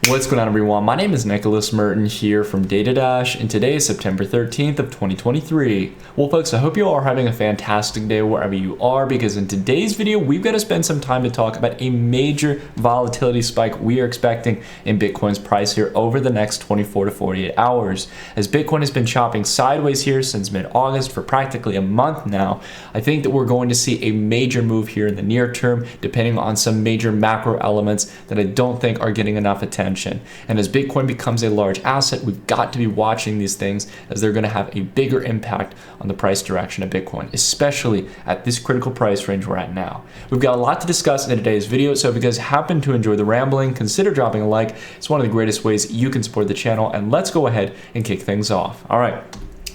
What's going on, everyone? My name is Nicholas Merton here from DataDash, and today is September 13th of 2023. Well, folks, I hope you all are having a fantastic day wherever you are, because in today's video, we've got to spend some time to talk about a major volatility spike we are expecting in Bitcoin's price here over the next 24 to 48 hours. As Bitcoin has been chopping sideways here since mid-August for practically a month now, I think that we're going to see a major move here in the near term, depending on some major macro elements that I don't think are getting enough attention. And as Bitcoin becomes a large asset, we've got to be watching these things, as they're going to have a bigger impact on the price direction of Bitcoin, especially at this critical price range we're at now. We've got a lot to discuss in today's video, so if you guys happen to enjoy the rambling, consider dropping a like. It's one of the greatest ways you can support the channel, and let's go ahead and kick things off. All right.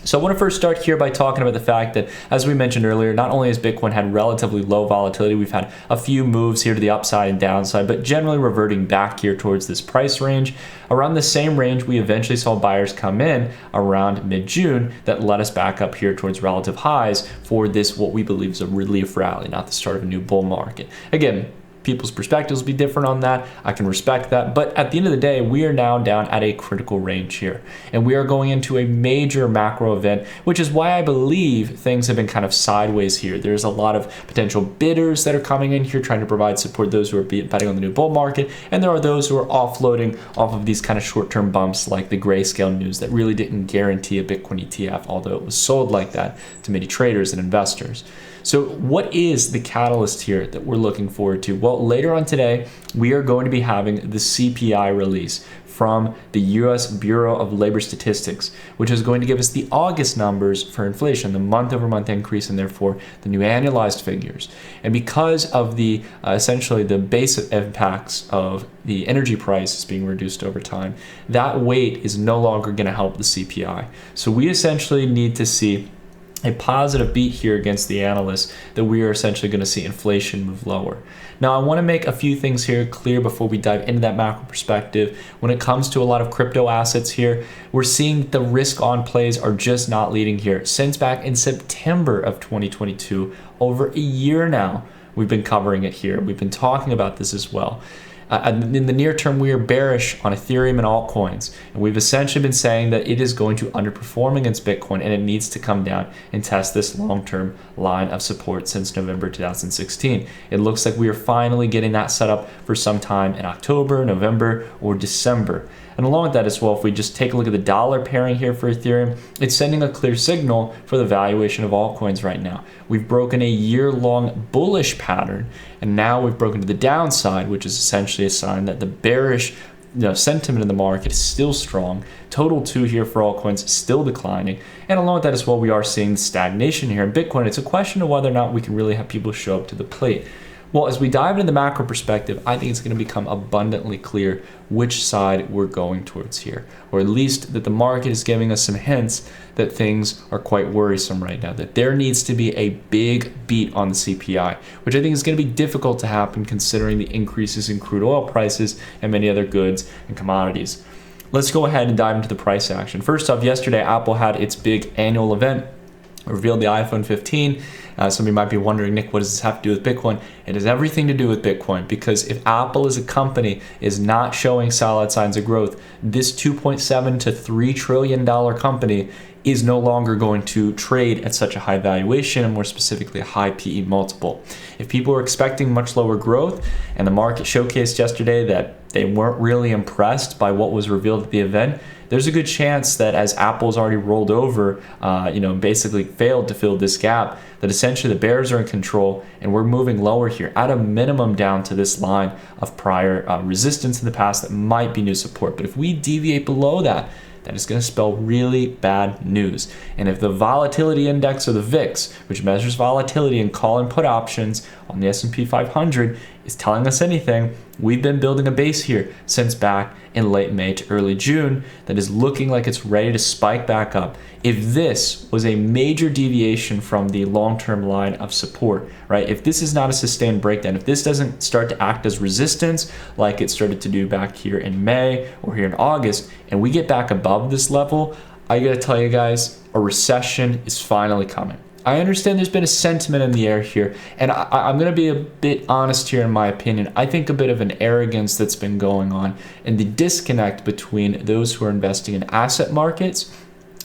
So I want to first start here by talking about the fact that, as we mentioned earlier, not only has Bitcoin had relatively low volatility, we've had a few moves here to the upside and downside, but generally reverting back here towards this price range. Around the same range, we eventually saw buyers come in around mid-June that led us back up here towards relative highs for this, what we believe is a relief rally, not the start of a new bull market. Again, people's perspectives will be different on that. I can respect that. But at the end of the day, we are now down at a critical range here. And we are going into a major macro event, which is why I believe things have been kind of sideways here. There's a lot of potential bidders that are coming in here trying to provide support, those who are betting on the new bull market. And there are those who are offloading off of these kind of short-term bumps like the grayscale news that really didn't guarantee a Bitcoin ETF, although it was sold like that to many traders and investors. So what is the catalyst here that we're looking forward to? Well, later on today, we are going to be having the CPI release from the US Bureau of Labor Statistics, which is going to give us the August numbers for inflation, the month-over-month increase, and therefore the new annualized figures. And because of the essentially the base impacts of the energy prices being reduced over time, that weight is no longer going to help the CPI. So we essentially need to see a positive beat here against the analysts that we are essentially going to see inflation move lower. Now, I want to make a few things here clear before we dive into that macro perspective. When it comes to a lot of crypto assets here, we're seeing the risk on plays are just not leading here. Since back in September of 2022, over a year now, we've been covering it here. We've been talking about this as well. In the near term, we are bearish on Ethereum and altcoins, and we've essentially been saying that it is going to underperform against Bitcoin, and it needs to come down and test this long-term line of support since November 2016. It looks like we are finally getting that set up for some time in October, November, or December. And along with that as well, if we just take a look at the dollar pairing here for Ethereum, it's sending a clear signal for the valuation of altcoins right now. We've broken a year-long bullish pattern, and now we've broken to the downside, which is essentially a sign that the bearish sentiment in the market is still strong. Total 2 here for altcoins still declining. And along with that as well, we are seeing stagnation here in Bitcoin. It's a question of whether or not we can really have people show up to the plate. Well, as we dive into the macro perspective, I think it's going to become abundantly clear which side we're going towards here, or at least that the market is giving us some hints that things are quite worrisome right now, that there needs to be a big beat on the CPI, which I think is going to be difficult to happen considering the increases in crude oil prices and many other goods and commodities. Let's go ahead and dive into the price action. First off, yesterday, Apple had its big annual event, revealed the iPhone 15. Some of you might be wondering, Nick, what does this have to do with Bitcoin? It has everything to do with Bitcoin, because if Apple as a company is not showing solid signs of growth, this $2.7 to $3 trillion company is no longer going to trade at such a high valuation, and more specifically a high PE multiple. If people are expecting much lower growth, and the market showcased yesterday that they weren't really impressed by what was revealed at the event, there's a good chance that as Apple's already rolled over, basically failed to fill this gap, that essentially the bears are in control and we're moving lower here, at a minimum down to this line of prior resistance in the past that might be new support. But if we deviate below that, that is going to spell really bad news. And if the volatility index, or the VIX, which measures volatility in call and put options on the S&P 500, is telling us anything, we've been building a base here since back in late May to early June that is looking like it's ready to spike back up. If this was a major deviation from the long-term line of support, right? If this is not a sustained breakdown, if this doesn't start to act as resistance like it started to do back here in May or here in August, and we get back above this level, I gotta tell you guys, a recession is finally coming. I understand there's been a sentiment in the air here, and I'm going to be a bit honest here in my opinion. I think a bit of an arrogance that's been going on and the disconnect between those who are investing in asset markets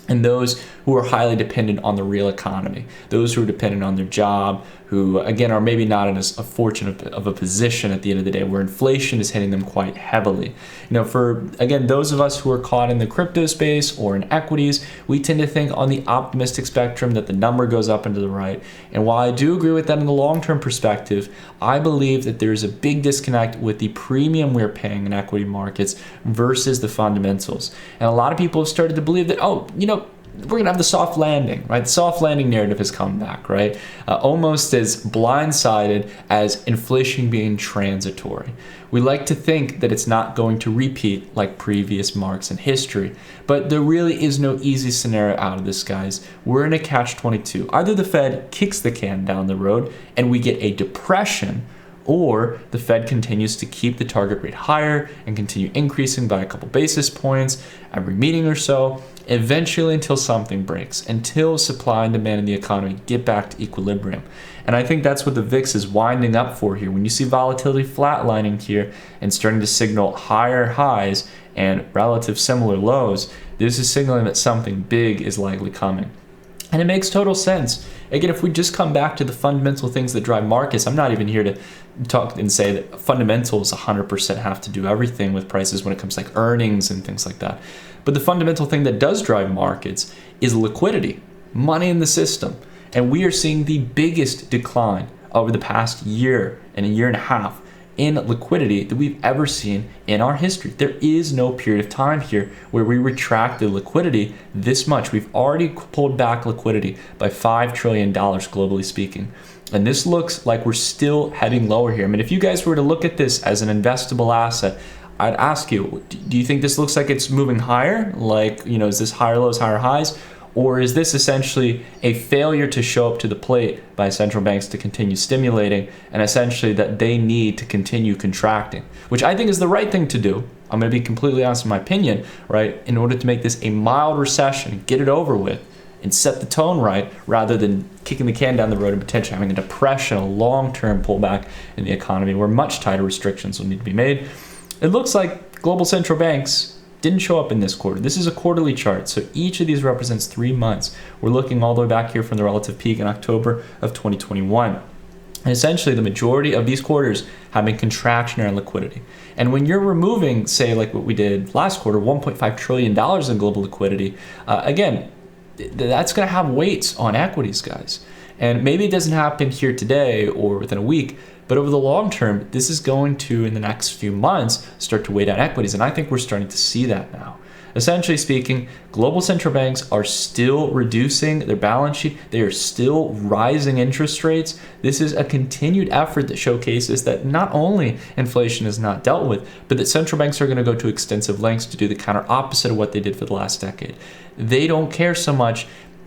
and those who are highly dependent on the real economy, those who are dependent on their job, who again are maybe not in as fortunate of a position at the end of the day where inflation is hitting them quite heavily. For again those of us who are caught in the crypto space or in equities, we tend to think on the optimistic spectrum that the number goes up and to the right. And while I do agree with that in the long-term perspective, I believe that there's a big disconnect with the premium we're paying in equity markets versus the fundamentals. And a lot of people have started to believe that, we're going to have the soft landing, right? The soft landing narrative has come back, right? Almost as blindsided as inflation being transitory. We like to think that it's not going to repeat like previous marks in history, but there really is no easy scenario out of this, guys. We're in a catch-22. Either the Fed kicks the can down the road and we get a depression, or the Fed continues to keep the target rate higher and continue increasing by a couple basis points every meeting or so, eventually until something breaks, until supply and demand in the economy get back to equilibrium. And I think that's what the VIX is winding up for here. When you see volatility flatlining here and starting to signal higher highs and relative similar lows, this is signaling that something big is likely coming. And it makes total sense. Again, if we just come back to the fundamental things that drive markets, I'm not even here to talk and say that fundamentals 100% have to do everything with prices when it comes to like earnings and things like that. But the fundamental thing that does drive markets is liquidity, money in the system. And we are seeing the biggest decline over the past year and a year and a half in liquidity that we've ever seen in our history. There is no period of time here where we retract the liquidity this much. We've already pulled back liquidity by $5 trillion globally speaking. And this looks like we're still heading lower here. I mean, if you guys were to look at this as an investable asset, I'd ask you, do you think this looks like it's moving higher? Like, is this higher lows, higher highs? Or is this essentially a failure to show up to the plate by central banks to continue stimulating, and essentially that they need to continue contracting, which I think is the right thing to do. I'm going to be completely honest in my opinion, right? In order to make this a mild recession, get it over with, and set the tone right, rather than kicking the can down the road and potentially having a depression, a long-term pullback in the economy where much tighter restrictions will need to be made. It looks like global central banks didn't show up in this quarter. This is a quarterly chart, so each of these represents 3 months. We're looking all the way back here from the relative peak in October of 2021. And essentially, the majority of these quarters have been contractionary liquidity. And when you're removing, say, like what we did last quarter, $1.5 trillion in global liquidity, again, that's going to have weights on equities, guys. And maybe it doesn't happen here today or within a week, but over the long term, this is going to, in the next few months, start to weigh down equities. And I think we're starting to see that now. Essentially speaking, global central banks are still reducing their balance sheet. They are still rising interest rates. This is a continued effort that showcases that not only inflation is not dealt with, but that central banks are going to go to extensive lengths to do the counter opposite of what they did for the last decade. They don't care so much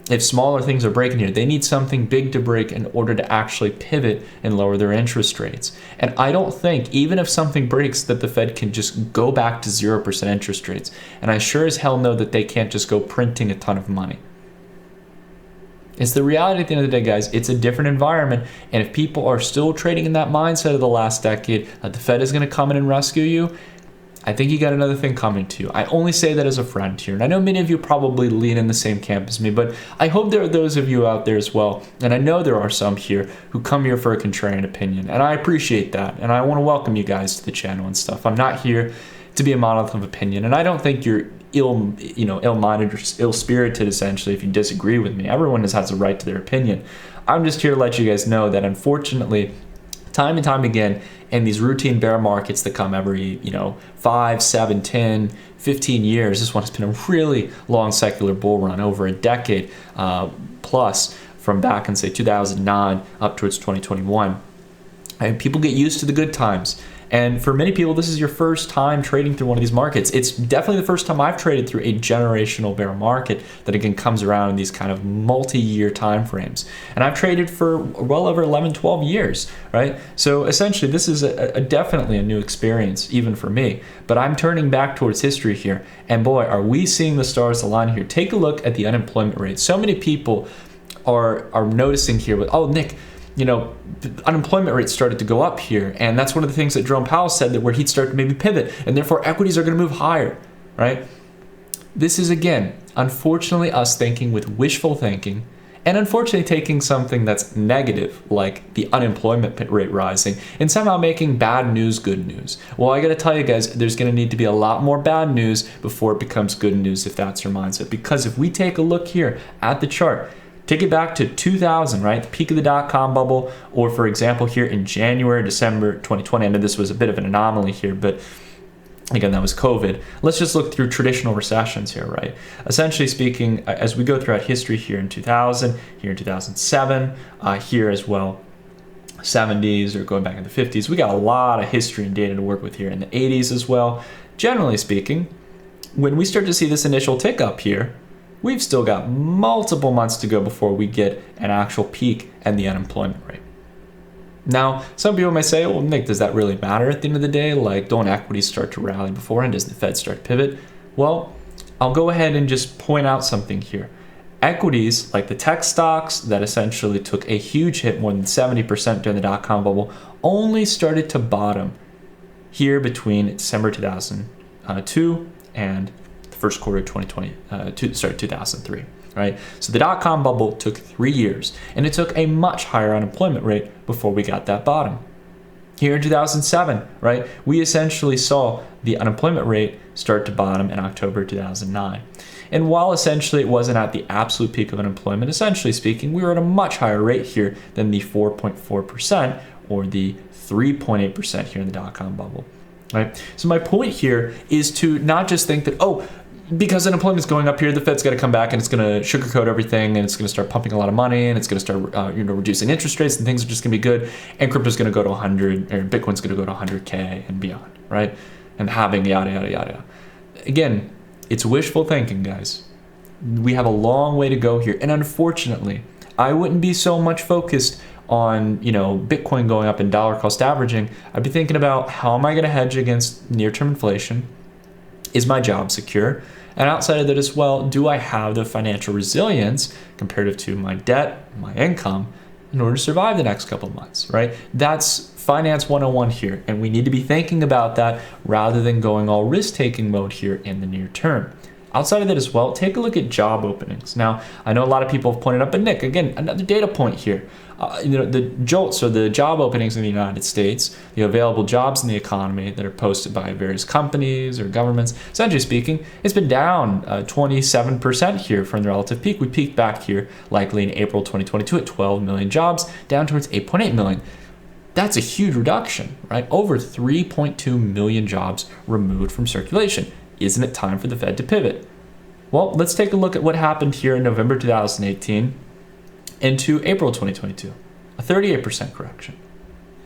if smaller things are breaking here. They need something big to break in order to actually pivot and lower their interest rates. And I don't think, even if something breaks, that the Fed can just go back to 0% interest rates. And I sure as hell know that they can't just go printing a ton of money. It's the reality at the end of the day, guys. It's a different environment. And if people are still trading in that mindset of the last decade, that the Fed is going to come in and rescue you, I think you got another thing coming to you. I only say that as a friend here. And I know many of you probably lean in the same camp as me, but I hope there are those of you out there as well. And I know there are some here who come here for a contrarian opinion. And I appreciate that. And I want to welcome you guys to the channel and stuff. I'm not here to be a monolith of opinion. And I don't think you're ill-minded or ill-spirited, essentially, if you disagree with me. Everyone has a right to their opinion. I'm just here to let you guys know that, unfortunately, time and time again, in these routine bear markets that come every 5, 7, 10, 15 years, this one has been a really long secular bull run, over a decade plus, from back in say 2009 up towards 2021. And people get used to the good times. And for many people, this is your first time trading through one of these markets. It's definitely the first time I've traded through a generational bear market that again comes around in these kind of multi-year time frames. And I've traded for well over 11, 12 years, right? So essentially, this is definitely a new experience, even for me. But I'm turning back towards history here. And boy, are we seeing the stars align here. Take a look at the unemployment rate. So many people are noticing here with, oh, Nick, the unemployment rate started to go up here. And that's one of the things that Jerome Powell said, that where he'd start to maybe pivot, and therefore equities are going to move higher, right? This is, again, unfortunately us thinking with wishful thinking, and unfortunately taking something that's negative, like the unemployment rate rising, and somehow making bad news good news. Well, I gotta tell you guys, there's gonna need to be a lot more bad news before it becomes good news, if that's your mindset. Because if we take a look here at the chart, take it back to 2000, right? The peak of the dot-com bubble, or for example here in January, December 2020. I know this was a bit of an anomaly here, but again, that was COVID. Let's just look through traditional recessions here, right? Essentially speaking, as we go throughout history here in 2000, here in 2007, here as well, 70s or going back in the 50s, we got a lot of history and data to work with here in the 80s as well. Generally speaking, when we start to see this initial tick up here, we've still got multiple months to go before we get an actual peak and the unemployment rate. Now, some people may say, well, Nick, does that really matter at the end of the day? Like, don't equities start to rally beforehand? Does the Fed start to pivot? Well, I'll go ahead and just point out something here. Equities, like the tech stocks that essentially took a huge hit, more than 70% during the dot-com bubble, only started to bottom here between December 2002 and the first quarter of 2003. Right? So the dot-com bubble took 3 years, and it took a much higher unemployment rate before we got that bottom. Here in 2007, right, we essentially saw the unemployment rate start to bottom in October 2009. And while essentially it wasn't at the absolute peak of unemployment, essentially speaking, we were at a much higher rate here than the 4.4% or the 3.8% here in the dot-com bubble. Right? So my point here is to not just think that, oh, because unemployment is going up here, the Fed's got to come back and it's going to sugarcoat everything, and it's going to start pumping a lot of money, and it's going to start reducing interest rates, and things are just going to be good, and crypto's going to go to 100, or Bitcoin's going to go to 100K and beyond, right? And having yada, yada, yada. Again, it's wishful thinking, guys. We have a long way to go here, and unfortunately, I wouldn't be so much focused on Bitcoin going up and dollar cost averaging. I'd be thinking about, how am I going to hedge against near-term inflation? Is my job secure? And outside of that as well, do I have the financial resilience comparative to my debt, my income, in order to survive the next couple of months, right? That's finance 101 here, and we need to be thinking about that rather than going all risk-taking mode here in the near term. Outside of that as well, take a look at job openings. Now, I know a lot of people have pointed up, but Nick, again, another data point here. The JOLTS, or the job openings in the United States, the available jobs in the economy that are posted by various companies or governments, essentially speaking, it's been down 27% here from the relative peak. We peaked back here likely in April 2022 at 12 million jobs, down towards 8.8 million. That's a huge reduction, right? Over 3.2 million jobs removed from circulation. Isn't it time for the Fed to pivot? Well, let's take a look at what happened here in November 2018 into April 2022, a 38% correction.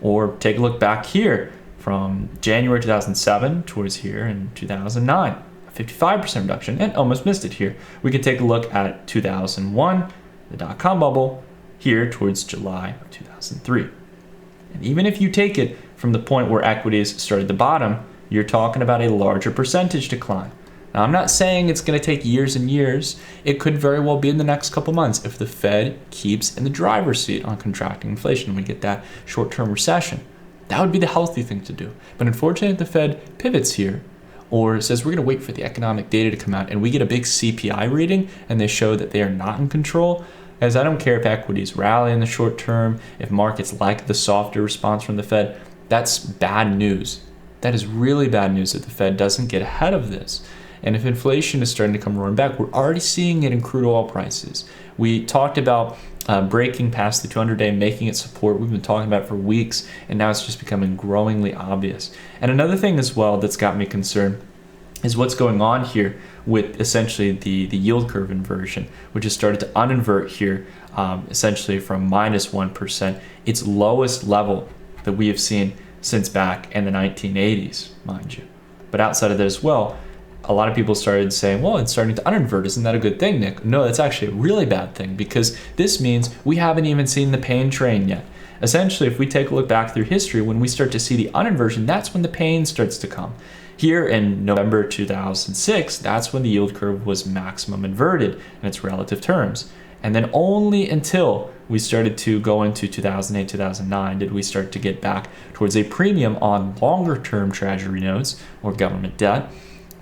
Or take a look back here from January 2007 towards here in 2009, a 55% reduction, and almost missed it here. We can take a look at 2001, the dot-com bubble, here towards July of 2003. And even if you take it from the point where equities started to bottom, you're talking about a larger percentage decline. Now, I'm not saying it's going to take years and years. It could very well be in the next couple months if the Fed keeps in the driver's seat on contracting inflation and we get that short-term recession. That would be the healthy thing to do. But unfortunately, if the Fed pivots here or says we're going to wait for the economic data to come out and we get a big CPI reading and they show that they are not in control, as I don't care if equities rally in the short term, if markets like the softer response from the Fed, that's bad news. That is really bad news that the Fed doesn't get ahead of this. And if inflation is starting to come roaring back, we're already seeing it in crude oil prices. We talked about breaking past the 200-day, making it support. We've been talking about it for weeks, and now it's just becoming growingly obvious. And another thing as well that's got me concerned is what's going on here with essentially the yield curve inversion, which has started to uninvert here, essentially from -1%, its lowest level that we have seen since back in the 1980s, mind you. But outside of that as well, a lot of people started saying, well, it's starting to uninvert. Isn't that a good thing, Nick? No, that's actually a really bad thing, because this means we haven't even seen the pain train yet. Essentially, if we take a look back through history, when we start to see the uninversion, that's when the pain starts to come. Here in November 2006, that's when the yield curve was maximum inverted in its relative terms. And then only until we started to go into 2008, 2009 did we start to get back towards a premium on longer term treasury notes or government debt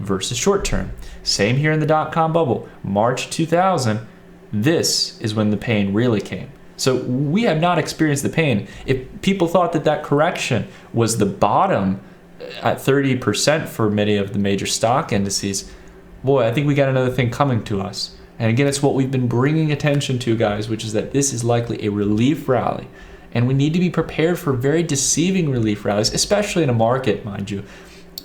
versus short term. Same here in the dot-com bubble. March 2000, this is when the pain really came. So we have not experienced the pain. If people thought that that correction was the bottom at 30% for many of the major stock indices, boy, I think we got another thing coming to us. And again, it's what we've been bringing attention to, guys, which is that this is likely a relief rally. And we need to be prepared for very deceiving relief rallies, especially in a market, mind you,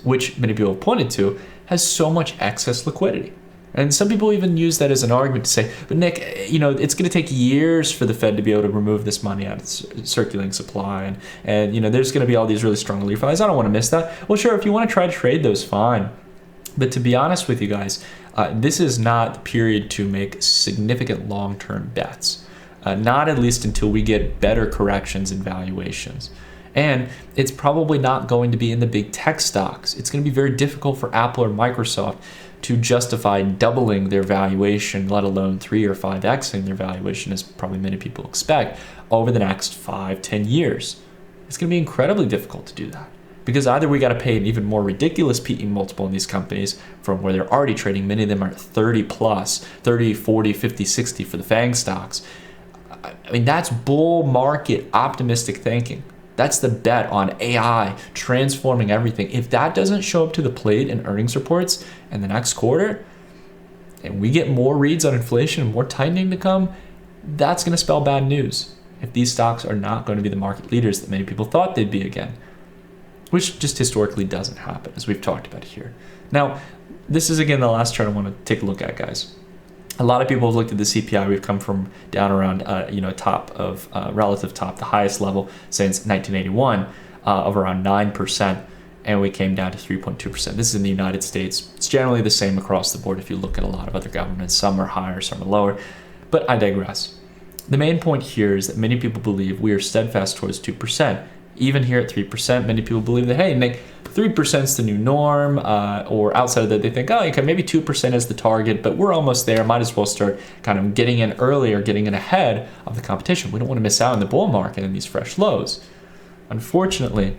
which many people have pointed to, has so much excess liquidity. And some people even use that as an argument to say, but Nick, it's going to take years for the Fed to be able to remove this money out of circulating supply. And there's going to be all these really strong relief rallies. I don't want to miss that. Well, sure, if you want to try to trade those, fine. But to be honest with you guys, this is not the period to make significant long-term bets. Not at least until we get better corrections in valuations. And it's probably not going to be in the big tech stocks. It's going to be very difficult for Apple or Microsoft to justify doubling their valuation, let alone 3 or 5xing their valuation, as probably many people expect, over the next 5-10 years. It's going to be incredibly difficult to do that. Because either we got to pay an even more ridiculous PE multiple in these companies from where they're already trading. Many of them are 30 plus, 30, 40, 50, 60 for the FANG stocks. I mean, that's bull market optimistic thinking. That's the bet on AI transforming everything. If that doesn't show up to the plate in earnings reports in the next quarter, and we get more reads on inflation and more tightening to come, that's going to spell bad news if these stocks are not going to be the market leaders that many people thought they'd be again, which just historically doesn't happen, as we've talked about here. Now, this is again the last chart I want to take a look at, guys. A lot of people have looked at the CPI. We've come from down around, top of relative top, the highest level since 1981 of around 9%, and we came down to 3.2%. This is in the United States. It's generally the same across the board if you look at a lot of other governments. Some are higher, some are lower, but I digress. The main point here is that many people believe we are steadfast towards 2%. Even here at 3%, many people believe that, hey, Nick, 3% is the new norm, or outside of that, they think, oh, okay, maybe 2% is the target, but we're almost there. Might as well start kind of getting in earlier, getting in ahead of the competition. We don't want to miss out on the bull market and these fresh lows. Unfortunately,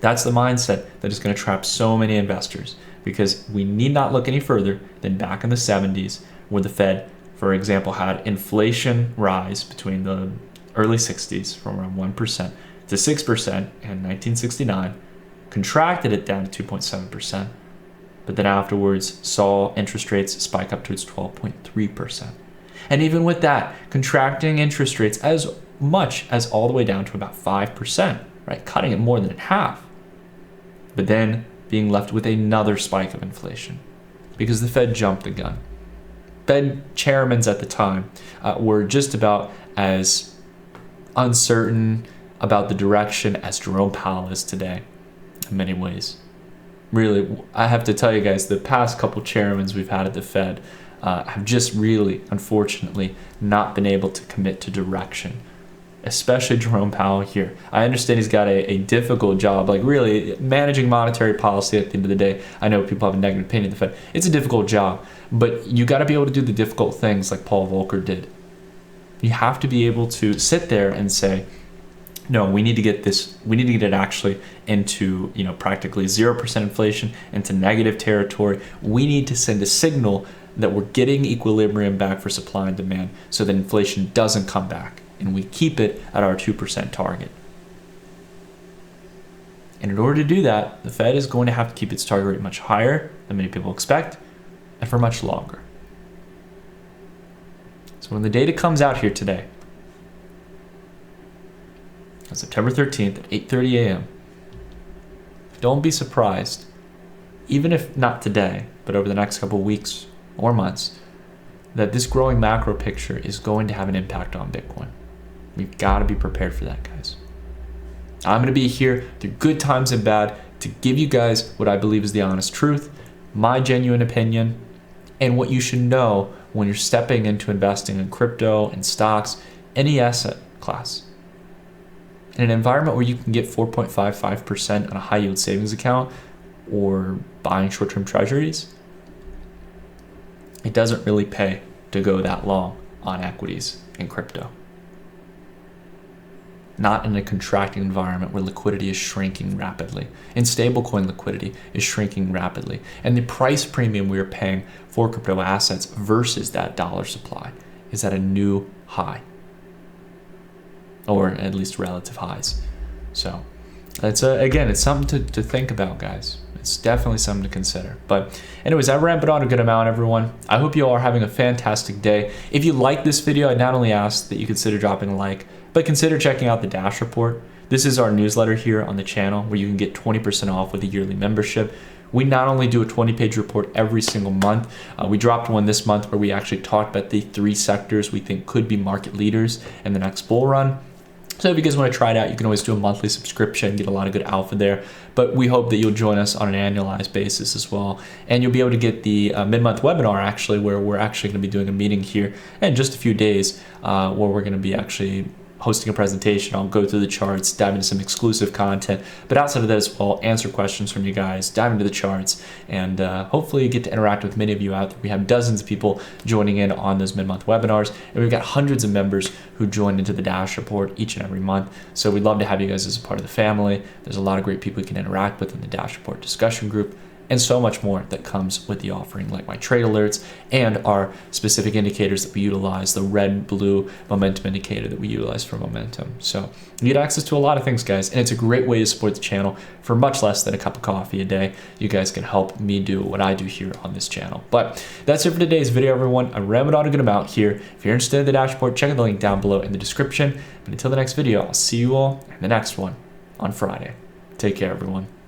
that's the mindset that is going to trap so many investors, because we need not look any further than back in the 70s, where the Fed, for example, had inflation rise between the early 60s from around 1% to 6% in 1969, contracted it down to 2.7%, but then afterwards saw interest rates spike up towards 12.3%. And even with that, contracting interest rates as much as all the way down to about 5%, right? Cutting it more than in half. But then being left with another spike of inflation because the Fed jumped the gun. Fed chairmen at the time were just about as uncertain about the direction as Jerome Powell is today in many ways. Really, I have to tell you guys, the past couple chairmen we've had at the Fed have just really, unfortunately, not been able to commit to direction, especially Jerome Powell here. I understand he's got a difficult job, like really managing monetary policy at the end of the day. I know people have a negative opinion of the Fed. It's a difficult job, but you got to be able to do the difficult things like Paul Volcker did. You have to be able to sit there and say, no, we need to get this, we need to get it actually into, practically 0% inflation, into negative territory. We need to send a signal that we're getting equilibrium back for supply and demand so that inflation doesn't come back and we keep it at our 2% target. And in order to do that, the Fed is going to have to keep its target rate much higher than many people expect and for much longer. So when the data comes out here today, on September 13th at 8:30 a.m., don't be surprised, even if not today, but over the next couple of weeks or months, that this growing macro picture is going to have an impact on Bitcoin. We've got to be prepared for that, guys. I'm going to be here through good times and bad to give you guys what I believe is the honest truth, my genuine opinion, and what you should know when you're stepping into investing in crypto and stocks, any asset class. In an environment where you can get 4.55% on a high yield savings account or buying short-term treasuries, it doesn't really pay to go that long on equities and crypto. Not in a contracting environment where liquidity is shrinking rapidly. And stablecoin liquidity is shrinking rapidly. And the price premium we are paying for crypto assets versus that dollar supply is at a new high. Or at least relative highs. So it's again, it's something to think about, guys. It's definitely something to consider. But anyways, I rambled on a good amount, everyone. I hope you all are having a fantastic day. If you like this video, I'd not only ask that you consider dropping a like, but consider checking out the Dash Report. This is our newsletter here on the channel where you can get 20% off with a yearly membership. We not only do a 20-page report every single month, we dropped one this month where we actually talked about the 3 sectors we think could be market leaders in the next bull run. So if you guys want to try it out, you can always do a monthly subscription, get a lot of good alpha there. But we hope that you'll join us on an annualized basis as well. And you'll be able to get the mid-month webinar actually, where we're actually going to be doing a meeting here in just a few days where we're going to be actually hosting a presentation. I'll go through the charts, dive into some exclusive content, but outside of that as well, answer questions from you guys, dive into the charts, and hopefully get to interact with many of you out there. We have dozens of people joining in on those mid-month webinars, and we've got hundreds of members who join into the Dash Report each and every month. So we'd love to have you guys as a part of the family. There's a lot of great people you can interact with in the Dash Report discussion group, and so much more that comes with the offering, like my trade alerts and our specific indicators that we utilize, the red, blue momentum indicator that we utilize for momentum. So you get access to a lot of things, guys, and it's a great way to support the channel for much less than a cup of coffee a day. You guys can help me do what I do here on this channel. But that's it for today's video, everyone. I rambled on a good amount here. If you're interested in the dashboard, check out the link down below in the description. But until the next video, I'll see you all in the next one on Friday. Take care, everyone.